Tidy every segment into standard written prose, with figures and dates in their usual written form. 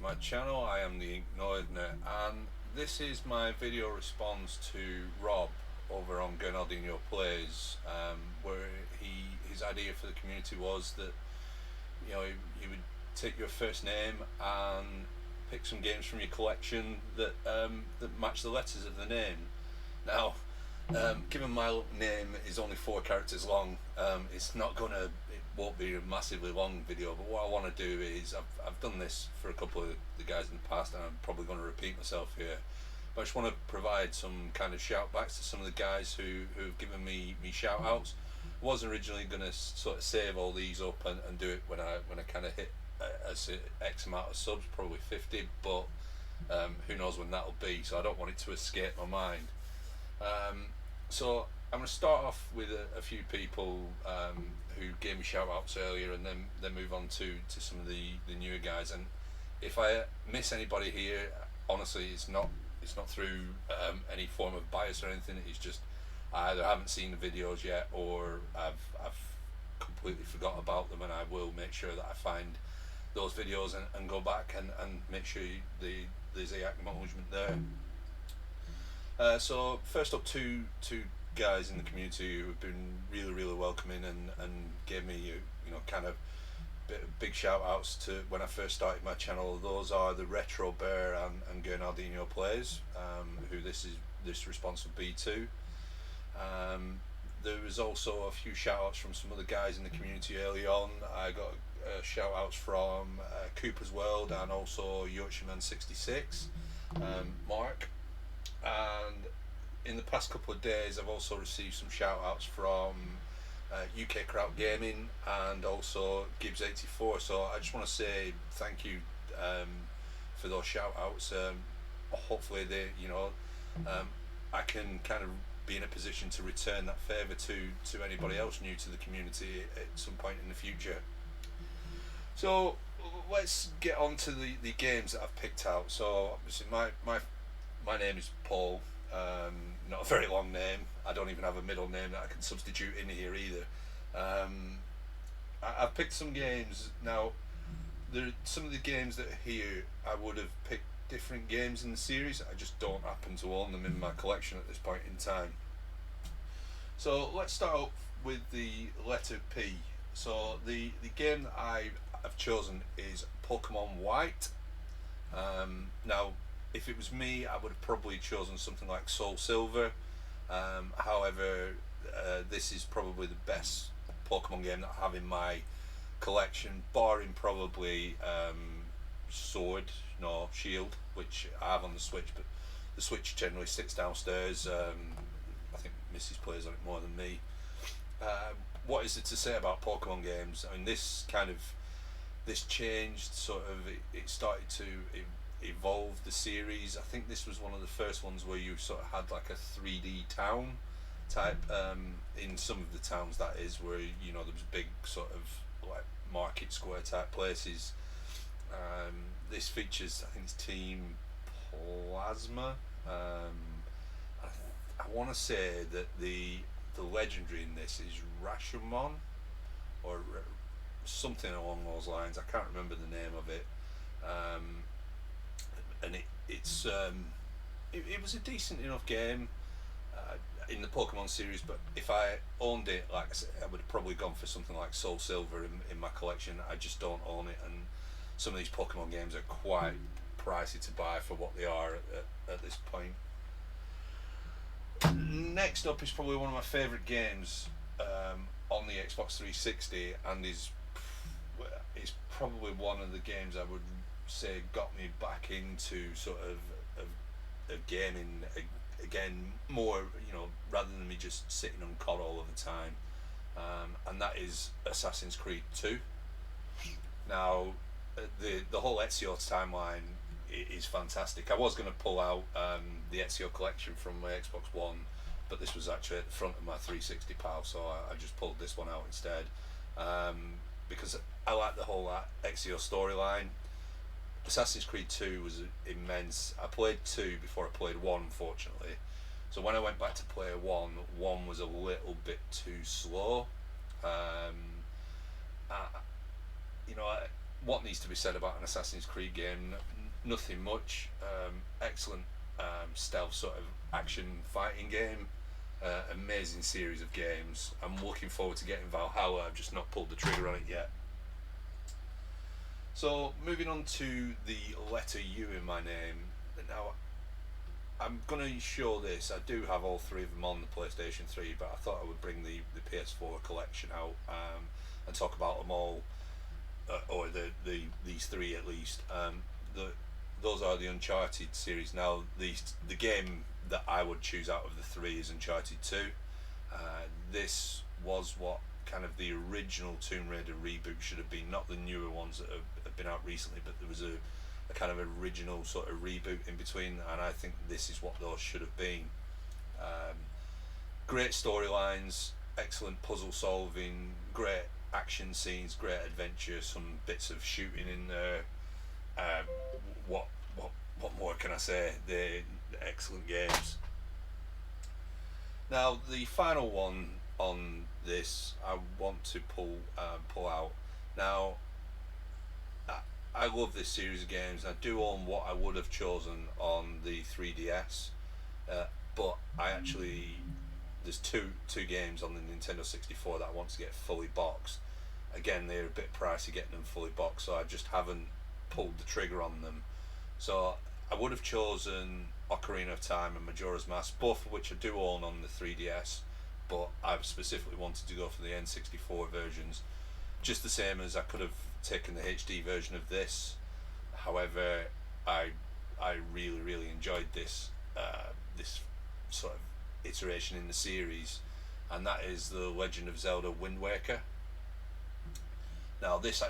my channel. I am the inkednortherner, and this is my video response to Rob over on Gurnaldinho Plays, where his idea for the community was that you would take your first name and pick some games from your collection that match the letters of the name. Now, given my name is only 4 characters long, it won't be a massively long video. But what I want to do is, I've done this for a couple of the guys in the past, and I'm probably going to repeat myself here. But I just want to provide some kind of shout backs to some of the guys who've given me shout outs. I was originally going to sort of save all these up and do it when I kind of hit X amount of subs, probably 50. But who knows when that'll be? So I don't want it to escape my mind. So I'm going to start off with a few people who gave me shout outs earlier, and then move on to some of the newer guys. And if I miss anybody here, honestly, it's not through any form of bias or anything. It's just I either haven't seen the videos yet, or I've completely forgot about them, and I will make sure that I find those videos and go back and make sure there's the acknowledgement there. So first up, two guys in the community who have been really welcoming and gave me kind of big shout outs to when I first started my channel. Those are the Retro Bear and Gurnaldinho Plays, who this response would be to. There was also a few shout outs from some other guys in the community early on. I got shout outs from Cooper's World and also Yorkshireman66, Mark. And in the past couple of days, I've also received some shout outs from UK Crowd Gaming and also Gibbs84. So I just want to say thank you for those shout outs. Hopefully I can kind of be in a position to return that favour to anybody else new to the community at some point in the future. So let's get on to the games that I've picked out. So obviously my name is Paul, not a very long name. I don't even have a middle name that I can substitute in here either. I've picked some games. Now, some of the games that are here, I would have picked different games in the series. I just don't happen to own them in my collection at this point in time. So let's start off with the letter P. So the game that I've chosen is Pokemon White. Now, if it was me, I would have probably chosen something like Soul Silver. However, this is probably the best Pokemon game that I have in my collection, barring probably Shield, which I have on the Switch, but the Switch generally sits downstairs. I think Mrs. plays on it more than me. What is it to say about Pokemon games? I mean, this changed sort of. It started to evolve the series. I think this was one of the first ones where you sort of had like a 3D town type in some of the towns, that is, where there was big sort of like market square type places. This features, I think it's Team Plasma. I want to say that the legendary in this is Rashomon or something along those lines. I can't remember the name of it. And it was a decent enough game in the Pokemon series, but if I owned it, like I said, I would have probably gone for something like Soul Silver in my collection. I just don't own it, and some of these Pokemon games are quite pricey to buy for what they are at this point. Next up is probably one of my favourite games on the Xbox 360, and is probably one of the games I would say got me back into sort of gaming again, more rather than me just sitting on COD all of the time, and that is Assassin's Creed 2. Now, the whole Ezio timeline is fantastic. I was going to pull out the Ezio collection from my Xbox One, but this was actually at the front of my 360 pal, so I just pulled this one out instead, because I like the whole Ezio storyline. Assassin's Creed 2 was immense. I played 2 before I played 1, unfortunately. So when I went back to play 1 was a little bit too slow. What needs to be said about an Assassin's Creed game? nothing much. Excellent stealth sort of action fighting game. Amazing series of games. I'm looking forward to getting Valhalla. I've just not pulled the trigger on it yet. So moving on to the letter U in my name. Now I'm going to show this. I do have all three of them on the PlayStation 3, but I thought I would bring the PS4 collection out and talk about them all, or these three at least. Those are the Uncharted series. Now the game that I would choose out of the three is Uncharted 2. This was what kind of the original Tomb Raider reboot should have been, not the newer ones that have been out recently, but there was a kind of original sort of reboot in between, and I think this is what those should have been. Great storylines, excellent puzzle solving, great action scenes, great adventure, some bits of shooting in there. What more can I say? They're excellent games. Now the final one on this, I want to pull out. Now I love this series of games. I do own what I would have chosen on the 3DS, but I actually there's two games on the Nintendo 64 that I want to get fully boxed. Again, they're a bit pricey getting them fully boxed, so I just haven't pulled the trigger on them. So I would have chosen Ocarina of Time and Majora's Mask, both of which I do own on the 3DS, but I've specifically wanted to go for the N64 versions, just the same as I could have taken the HD version of this. However, I really enjoyed this sort of iteration in the series, and that is the Legend of Zelda Wind Waker. Now this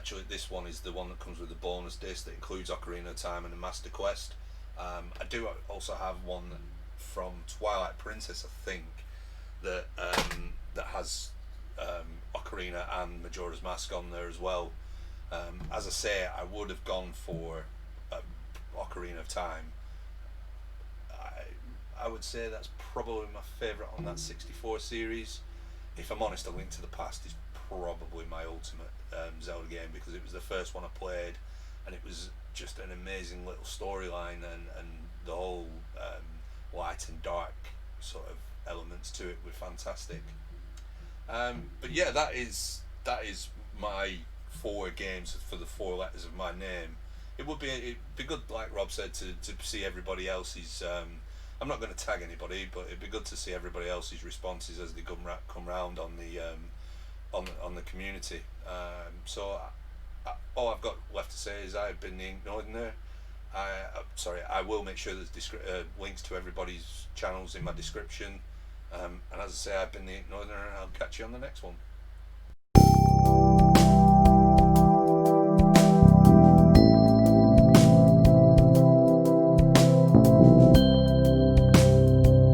one is the one that comes with the bonus disc that includes Ocarina of Time and the Master Quest. I do also have one from Twilight Princess, I think, that has Ocarina and Majora's Mask on there as well. As I say, I would have gone for Ocarina of Time. I would say that's probably my favourite on that 64 series. If I'm honest, A Link to the Past is probably my ultimate Zelda game, because it was the first one I played, and it was just an amazing little storyline, and the whole light and dark sort of elements to it were fantastic. But yeah, that is my 4 games for the 4 letters of my name. It'd be good, like Rob said, to see everybody else's. I'm not going to tag anybody, but it'd be good to see everybody else's responses as they come round on the community. So all I've got left to say is I've been the Inkednortherner. I will make sure there's links to everybody's channels in my description. And as I say, I've been the Inkednortherner, and I'll catch you on the next one.